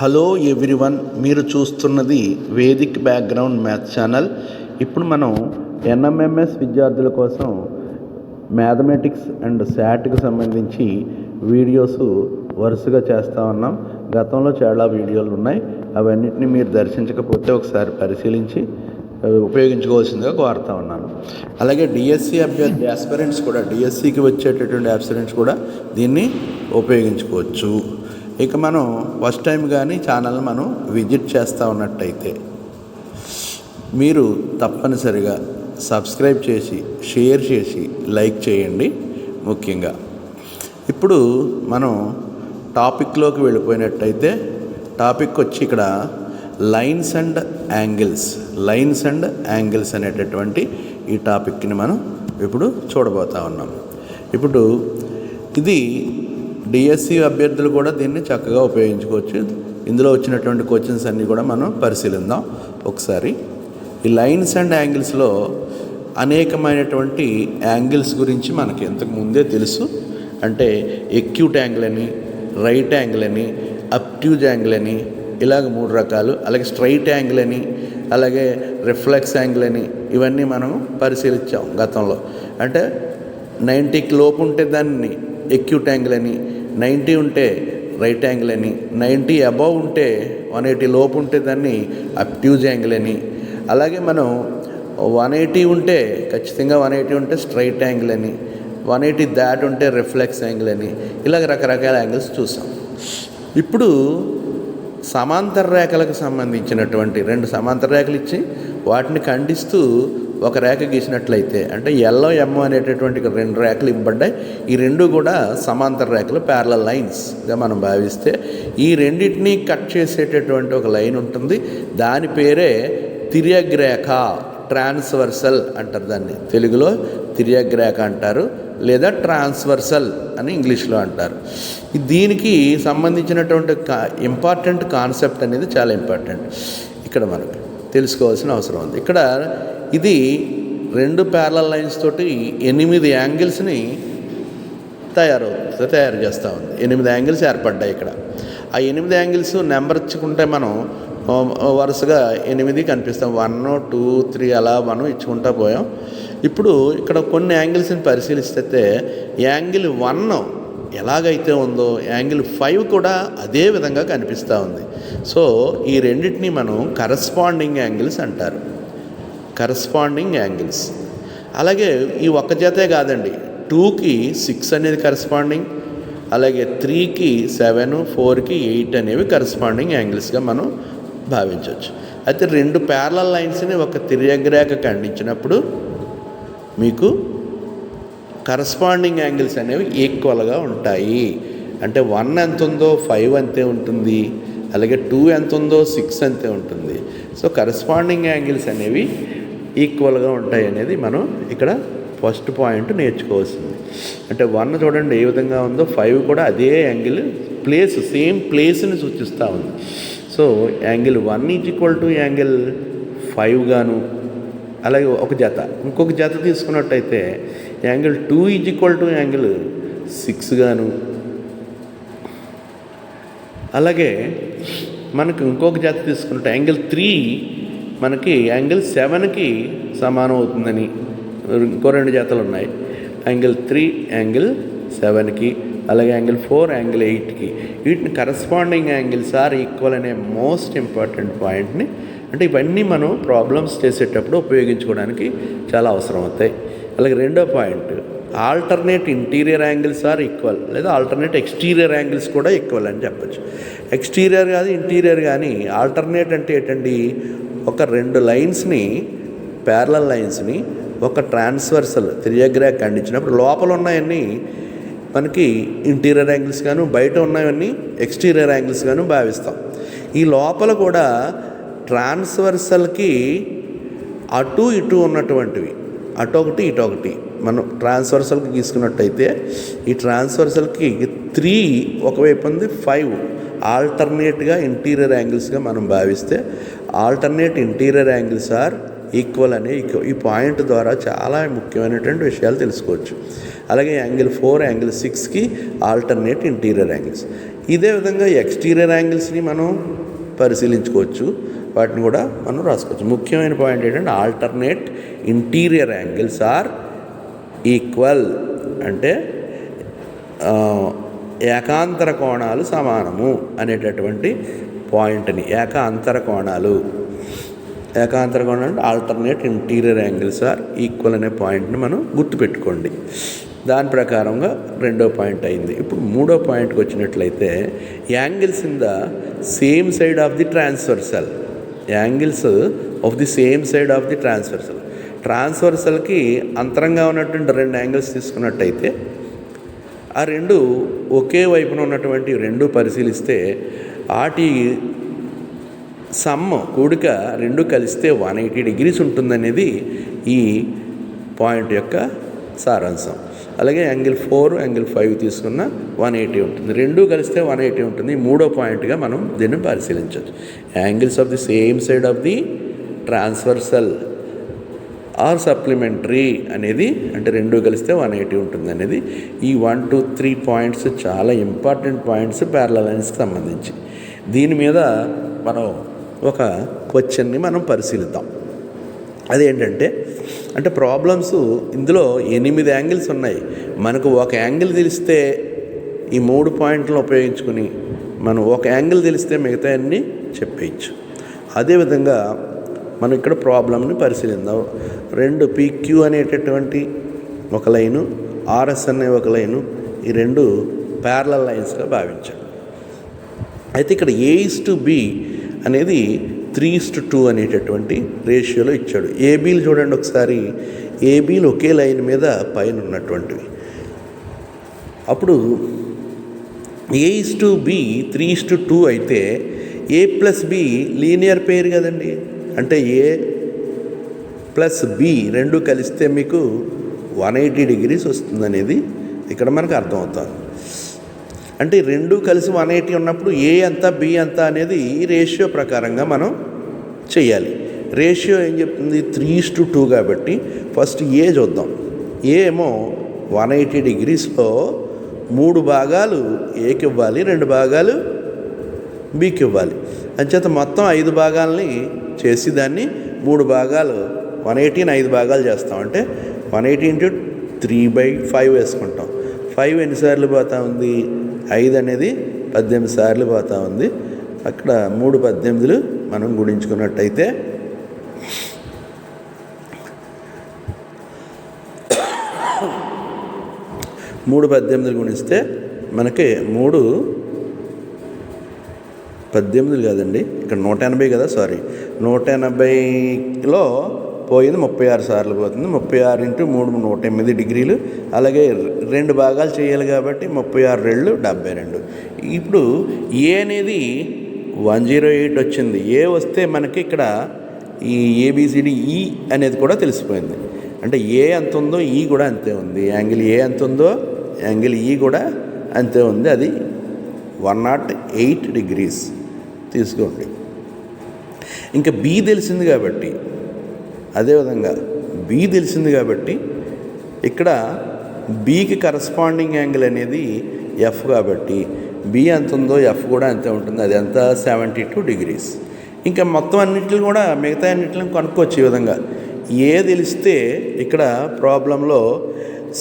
Hello everyone, మీరు చూస్తున్నది Vedic background maths channel. ఇప్పుడు మనం ఎన్ఎంఎంఎస్ విద్యార్థుల కోసం మ్యాథమెటిక్స్ అండ్ శాట్కి సంబంధించి వీడియోస్ వరుసగా చేస్తూ ఉన్నాం. గతంలో చాలా వీడియోలు ఉన్నాయి. అవన్నిటిని మీరు దర్శించకపోతే ఒకసారి పరిశీలించి ఉపయోగించుకోవాల్సిందిగా కోరుతా ఉన్నాను. అలాగే డిఎస్సి అభ్యర్థి ఆస్పిరెంట్స్ కూడా, డిఎస్సికి వచ్చేటటువంటి ఆస్పిరెంట్స్ కూడా దీన్ని ఉపయోగించుకోవచ్చు. ఇక మనం ఫస్ట్ టైం కానీ ఛానల్ మనం విజిట్ చేస్తూ ఉన్నట్టయితే మీరు తప్పనిసరిగా సబ్స్క్రైబ్ చేసి, షేర్ చేసి, లైక్ చేయండి. ముఖ్యంగా ఇప్పుడు మనం టాపిక్లోకి వెళ్ళిపోయినట్టయితే టాపిక్ వచ్చి ఇక్కడ లైన్స్ అండ్ యాంగిల్స్ అనేటటువంటి ఈ టాపిక్ని మనం ఇప్పుడు చూడబోతూ ఉన్నాం. ఇప్పుడు ఇది డిఎస్సి అభ్యర్థులు కూడా దీన్ని చక్కగా ఉపయోగించుకోవచ్చు. ఇందులో వచ్చినటువంటి క్వశ్చన్స్ అన్నీ కూడా మనం పరిశీలిద్దాం ఒకసారి. ఈ లైన్స్ అండ్ యాంగిల్స్లో అనేకమైనటువంటి యాంగిల్స్ గురించి మనకి ఇంతకు ముందే తెలుసు. అంటే ఎక్యూట్ యాంగిల్ అని, రైట్ యాంగిల్ అని, అబ్ట్యూజ్ యాంగిల్ అని, ఇలాగ 3 రకాలు. అలాగే స్ట్రైట్ యాంగిల్ అని, అలాగే రిఫ్లెక్స్ యాంగిల్ అని, ఇవన్నీ మనం పరిశీలించాం గతంలో. అంటే 90కి లోపు ఉంటే దాన్ని ఎక్యూట్ యాంగిల్ అని, 90 ఉంటే రైట్ యాంగిల్ అని, 90 అబవ్ ఉంటే 180 లోపు ఉంటే దాన్ని అబ్ట్యూజ్ యాంగిల్ అని, అలాగే మనం 180 ఉంటే ఖచ్చితంగా 180 ఉంటే స్ట్రైట్ యాంగిల్ అని, 180 దాటి ఉంటే రిఫ్లెక్స్ యాంగిల్ అని, ఇలాగ రకరకాల యాంగిల్స్ చూసాం. ఇప్పుడు సమాంతర రేఖలకు సంబంధించినటువంటి 2 సమాంతర రేఖలు ఇచ్చి వాటిని ఖండిస్తూ ఒక రేఖ గీసినట్లయితే, అంటే ఎల్లో ఎమ్ అనేటటువంటి 2 రేఖలు ఇవ్వబడ్డాయి. ఈ 2 కూడా సమాంతర రేఖలు, ప్యారలల్ లైన్స్గా మనం భావిస్తే, ఈ రెండింటినీ కట్ చేసేటటువంటి ఒక లైన్ ఉంటుంది. దాని పేరే తిర్యగ్రేఖ, ట్రాన్స్వర్సల్ అంటారు. దాన్ని తెలుగులో తిర్యగ్రేఖ అంటారు, లేదా ట్రాన్స్వర్సల్ అని ఇంగ్లీష్లో అంటారు. దీనికి సంబంధించినటువంటి ఇంపార్టెంట్ కాన్సెప్ట్ అనేది చాలా ఇంపార్టెంట్ ఇక్కడ మనకు తెలుసుకోవాల్సిన అవసరం ఉంది. ఇక్కడ ఇది 2 ప్యారలల్ లైన్స్ తోటి 8 యాంగిల్స్ని తయారు చేస్తూ ఉంది. 8 యాంగిల్స్ ఏర్పడ్డాయి ఇక్కడ. ఆ 8 యాంగిల్స్ నెంబర్ ఇచ్చుకుంటే మనం వరుసగా 8 కనిపిస్తాం. 1, 2, 3 అలా మనం ఇచ్చుకుంటా పోయాం. ఇప్పుడు ఇక్కడ కొన్ని యాంగిల్స్ని పరిశీలిస్తే యాంగిల్ 1 ఎలాగైతే ఉందో యాంగిల్ 5 కూడా అదే విధంగా కనిపిస్తూ ఉంది. సో ఈ రెండింటినీ మనం కరస్పాండింగ్ యాంగిల్స్ అంటారు. Corresponding angles. అలాగే ఈ ఒక్క జతే కాదండి, 2కి 6 అనేది కరస్పాండింగ్, అలాగే 3కి 7, 4కి 8 అనేవి కరస్పాండింగ్ యాంగిల్స్గా మనం భావించవచ్చు. అయితే 2 ప్యారలల్ లైన్స్ని ఒక తిర్యగ్రేఖ ఖండించినప్పుడు మీకు కరస్పాండింగ్ యాంగిల్స్ అనేవి ఈక్వల్గా ఉంటాయి. అంటే 1 ఎంత ఉందో 5 అంతే ఉంటుంది, అలాగే 2 ఎంత ఉందో 6 అంతే ఉంటుంది. సో కరస్పాండింగ్ యాంగిల్స్ అనేవి ఈక్వల్గా ఉంటాయి అనేది మనం ఇక్కడ ఫస్ట్ పాయింట్ నేర్చుకోవాల్సింది. అంటే 1 చూడండి ఏ విధంగా ఉందో, 5 కూడా అదే యాంగిల్, సేమ్ ప్లేస్ని సూచిస్తూ ఉంది. సో యాంగిల్ 1 ఈజ్ యాంగిల్ 5 గాను, అలాగే ఒక జత ఇంకొక జత తీసుకున్నట్టయితే యాంగిల్ 2 ఈజ్ యాంగిల్ 6 గాను, అలాగే మనకు ఇంకొక జత తీసుకున్నట్టు యాంగిల్ 3 మనకి యాంగిల్ 7కి సమానం అవుతుందని ఇంకో 2 జతలు ఉన్నాయి. యాంగిల్ 3 యాంగిల్ 7కి, అలాగే యాంగిల్ 4 యాంగిల్ 8కి. వీటిని కరస్పాండింగ్ యాంగిల్స్ ఆర్ ఈక్వల్ అనే మోస్ట్ ఇంపార్టెంట్ పాయింట్ని, అంటే ఇవన్నీ మనం ప్రాబ్లమ్స్ చేసేటప్పుడు ఉపయోగించుకోవడానికి చాలా అవసరం అవుతాయి. అలాగే రెండో point, alternate interior angles are equal, లేదా ఆల్టర్నేట్ ఎక్స్టీరియర్ యాంగిల్స్ కూడా ఈక్వల్ అని చెప్పచ్చు. ఎక్స్టీరియర్ కాదు ఇంటీరియర్ కానీ ఆల్టర్నేట్ అంటే ఏంటండి, ఒక 2 లైన్స్ని, ప్యారలల్ లైన్స్ని ఒక ట్రాన్స్వర్సల్ తిర్యగ్రేఖ ఖండించినప్పుడు లోపల ఉన్నాయన్నీ మనకి ఇంటీరియర్ యాంగిల్స్ గాను, బయట ఉన్నవన్నీ ఎక్స్టీరియర్ యాంగిల్స్ గాను భావిస్తాం. ఈ లోపల కూడా ట్రాన్స్వర్సల్కి అటు ఇటు ఉన్నటువంటివి, అటొకటి ఇటొకటి మనం ట్రాన్స్వర్సల్కి గీసుకున్నట్టయితే ఈ ట్రాన్స్వర్సల్కి 3 ఒకవైపు ఉంది, 5 ఆల్టర్నేట్గా ఇంటీరియర్ యాంగిల్స్గా మనం భావిస్తే alternate interior angles are equal అనే ఈ పాయింట్ ద్వారా చాలా ముఖ్యమైనటువంటి విషయాలు తెలుసుకోవచ్చు. అలాగే యాంగిల్ 4 యాంగిల్ 6కి ఆల్టర్నేట్ ఇంటీరియర్ యాంగిల్స్. ఇదే విధంగా ఎక్స్టీరియర్ యాంగిల్స్ని మనం పరిశీలించుకోవచ్చు, వాటిని కూడా మనం రాసుకోవచ్చు. ముఖ్యమైన పాయింట్ ఏంటంటే alternate interior angles are equal, అంటే ఏకాంతర కోణాలు సమానము అనేటటువంటి పాయింట్ని, ఏకాంతర కోణాలు అంటే alternate interior angles are equal అనే పాయింట్ని మనం గుర్తుపెట్టుకోండి. దాని ప్రకారంగా రెండో పాయింట్ అయింది. ఇప్పుడు మూడో పాయింట్కి వచ్చినట్లయితే angles in the same side of the transversal, angles of the same side of the ట్రాన్స్వర్సల్కి అంతరంగా ఉన్నటువంటి రెండు యాంగిల్స్ తీసుకున్నట్టయితే ఆ రెండు ఒకే వైపున ఉన్నటువంటి రెండు పరిశీలిస్తే వాటి కూడిక రెండు కలిస్తే 180 degrees ఉంటుందనేది ఈ పాయింట్ యొక్క సారాంశం. అలాగే యాంగిల్ 4, యాంగిల్ 5 తీసుకున్న 180 ఉంటుంది, రెండు కలిస్తే 180 ఉంటుంది. మూడో పాయింట్గా మనం దీన్ని పరిశీలించవచ్చు. Angles of the same side of the transversal are supplementary అనేది, అంటే రెండు కలిస్తే 180 ఉంటుంది అనేది. ఈ 1, 2, 3 పాయింట్స్ చాలా ఇంపార్టెంట్ పాయింట్స్ ప్యారలల్ లైన్స్కి సంబంధించి. దీని మీద మనం ఒక క్వశ్చన్ని మనం పరిశీలిద్దాం. అదేంటంటే, అంటే ప్రాబ్లమ్స్ ఇందులో 8 యాంగిల్స్ ఉన్నాయి. మనకు ఒక యాంగిల్ తెలిస్తే ఈ 3 పాయింట్లను ఉపయోగించుకుని మనం ఒక యాంగిల్ తెలిస్తే మిగతా అన్నీ చెప్పేయచ్చు. అదేవిధంగా మనం ఇక్కడ ప్రాబ్లమ్ని పరిశీలిద్దాం. రెండు PQ అనేటటువంటి ఒక లైను, RS అనే ఒక లైను, ఈ రెండు ప్యారలల్ లైన్స్గా భావించాలి. అయితే ఇక్కడ A:B అనేది 3:2 అనేటటువంటి రేషియోలో ఇచ్చాడు. ఏబీలు చూడండి ఒకసారి, ఏబీలు ఒకే లైన్ మీద పైన ఉన్నటువంటివి. అప్పుడు A:B 3:2 అయితే A+B లీనియర్ పేర్ కదండి, అంటే A+B రెండు కలిస్తే మీకు 180 degrees వస్తుందనేది ఇక్కడ మనకు అర్థమవుతుంది. అంటే రెండు కలిసి 180 ఉన్నప్పుడు ఏ ఎంత బి ఎంత అనేది ఈ రేషియో ప్రకారంగా మనం చేయాలి. రేషియో ఏం చెప్తుంది? 3:2 కాబట్టి ఫస్ట్ ఏ చూద్దాం. ఏ ఏమో 180 degreesలో 3 భాగాలు ఏకి ఇవ్వాలి, 2 భాగాలు బికి ఇవ్వాలి. అంచేత మొత్తం 5 భాగాలని చేసి దాన్ని 3 భాగాలు 180ని 5 భాగాలు చేస్తాం. అంటే 180 × 3/5 వేసుకుంటాం. 5 ఎన్నిసార్లు పోతా ఉంది? 5 అనేది 18 సార్లు పోతా ఉంది. అక్కడ 3 18లు మనం గుణించుకున్నట్టయితే 3 18లు గుణిస్తే మనకి 3 18 కాదండి, ఇక్కడ 180 కదా, సారీ 180లో పోయింది 36 సార్లు పోతుంది. 36 × 3 180 degrees. అలాగే 2 భాగాలు చేయాలి కాబట్టి 36 × 2 72. ఇప్పుడు ఏ అనేది 108 వచ్చింది. ఏ వస్తే మనకి ఇక్కడ ఈ ABCD E అనేది కూడా తెలిసిపోయింది. అంటే ఏ ఎంత ఉందో ఈ కూడా అంతే ఉంది. యాంగిల్ ఏ ఎంత ఉందో యాంగిల్ ఈ కూడా అంతే ఉంది. అది 108 degrees తీసుకోండి. ఇంకా బి తెలిసింది కాబట్టి, అదేవిధంగా బి తెలిసింది కాబట్టి ఇక్కడ బీకి కరస్పాండింగ్ యాంగిల్ అనేది ఎఫ్ కాబట్టి బి ఎంత ఉందో ఎఫ్ కూడా అంతే ఉంటుంది. అది ఎంత? 72 degrees. ఇంకా మొత్తం అన్నింటిని కూడా మిగతా అన్నింటిని కనుక్కోవచ్చు ఈ విధంగా. ఏ తెలిస్తే ఇక్కడ ప్రాబ్లంలో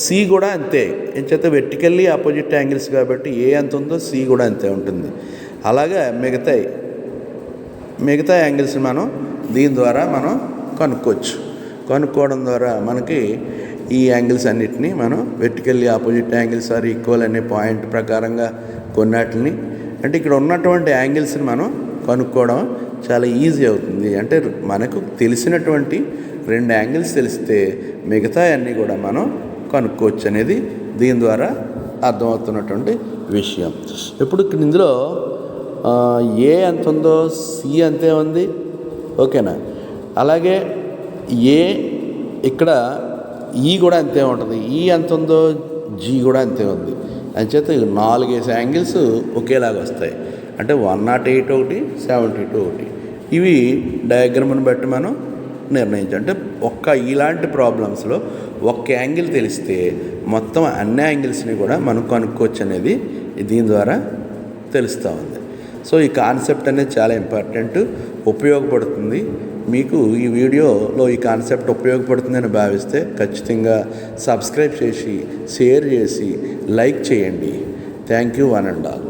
సి కూడా అంతే. ఎంచేత వెర్టికల్లీ ఆపోజిట్ యాంగిల్స్ కాబట్టి ఏ ఎంత ఉందో సి కూడా అంతే ఉంటుంది. అలాగే మిగతా యాంగిల్స్ మనం దీని ద్వారా మనం కనుక్కోవడం ద్వారా మనకి ఈ యాంగిల్స్ అన్నిటినీ మనం vertically opposite angles are equal అనే పాయింట్ ప్రకారంగా కొన్నిటిని, అంటే ఇక్కడ ఉన్నటువంటి యాంగిల్స్ని మనం కనుక్కోవడం చాలా ఈజీ అవుతుంది. అంటే మనకు తెలిసినటువంటి 2 యాంగిల్స్ తెలిస్తే మిగతా అన్నీ కూడా మనం కనుక్కోవచ్చు అనేది దీని ద్వారా అర్థమవుతున్నటువంటి విషయం. ఇప్పుడు ఇందులో ఏ ఎంత ఉందో సి అంతే ఉంది, ఓకేనా? అలాగే ఏ ఇక్కడ ఈ కూడా అంతే ఉంటుంది. ఈ ఎంత ఉందో జీ కూడా అంతే ఉంది. అంచేత 4 యాంగిల్స్ ఒకేలాగా వస్తాయి. అంటే 108 ఒకటి, 72 ఒకటి. ఇవి డయాగ్రామ్ని బట్టి మనం నిర్ణయించాలి. అంటే ఇలాంటి ప్రాబ్లమ్స్లో ఒక్క యాంగిల్ తెలిస్తే మొత్తం అన్ని యాంగిల్స్ని కూడా మనం కనుక్కోవచ్చు అనేది దీని ద్వారా తెలుస్తూ ఉంది. సో ఈ కాన్సెప్ట్ అనేది చాలా ఇంపార్టెంట్, ఉపయోగపడుతుంది. మీకు ఈ వీడియోలో ఈ కాన్సెప్ట్ ఉపయోగపడుతుందని భావిస్తే ఖచ్చితంగా సబ్స్క్రైబ్ చేసి, షేర్ చేసి, లైక్ చేయండి. Thank you one and all.